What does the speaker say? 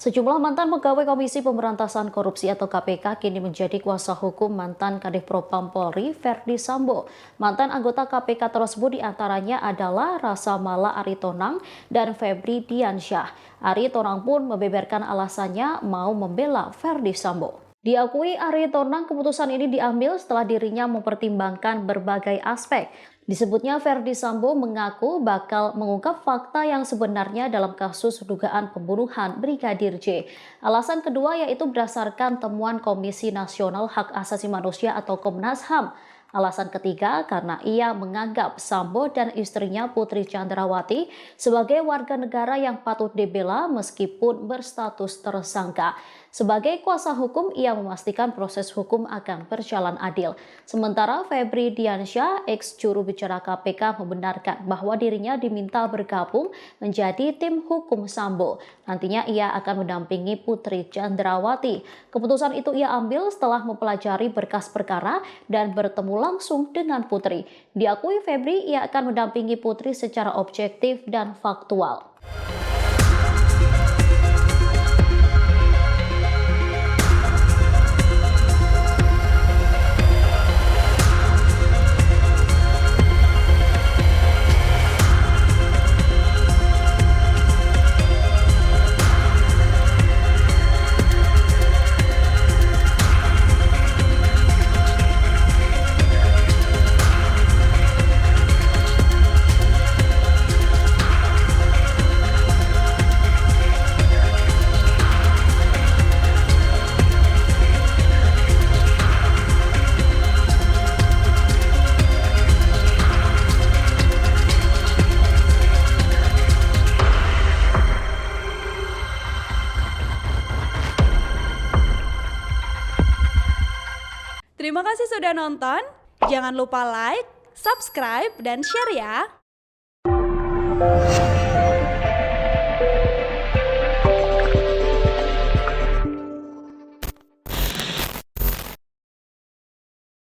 Sejumlah mantan pegawai Komisi Pemberantasan Korupsi atau KPK kini menjadi kuasa hukum mantan Kadif Propam Polri Verdi Sambo. Mantan anggota KPK tersebut diantaranya adalah Rasa Mala Aritonang dan Febri Diansyah. Aritonang pun membeberkan alasannya mau membela Verdi Sambo. Diakui Aritonang, keputusan ini diambil setelah dirinya mempertimbangkan berbagai aspek. Disebutnya Verdi Sambo mengaku bakal mengungkap fakta yang sebenarnya dalam kasus dugaan pembunuhan Brigadir J. Alasan kedua yaitu berdasarkan temuan Komisi Nasional Hak Asasi Manusia atau Komnas HAM. Alasan ketiga karena ia menganggap Sambo dan istrinya Putri Chandrawati sebagai warga negara yang patut dibela meskipun berstatus tersangka. Sebagai kuasa hukum, ia memastikan proses hukum akan berjalan adil. Sementara Febri Diansyah, ex-juru bicara KPK, membenarkan bahwa dirinya diminta bergabung menjadi tim hukum Sambo. Nantinya ia akan mendampingi Putri Chandrawati. Keputusan itu ia ambil setelah mempelajari berkas perkara dan bertemu langsung dengan Putri. Diakui Febri, ia akan mendampingi Putri secara objektif dan faktual. Terima kasih sudah nonton. Jangan lupa like, subscribe, dan share ya.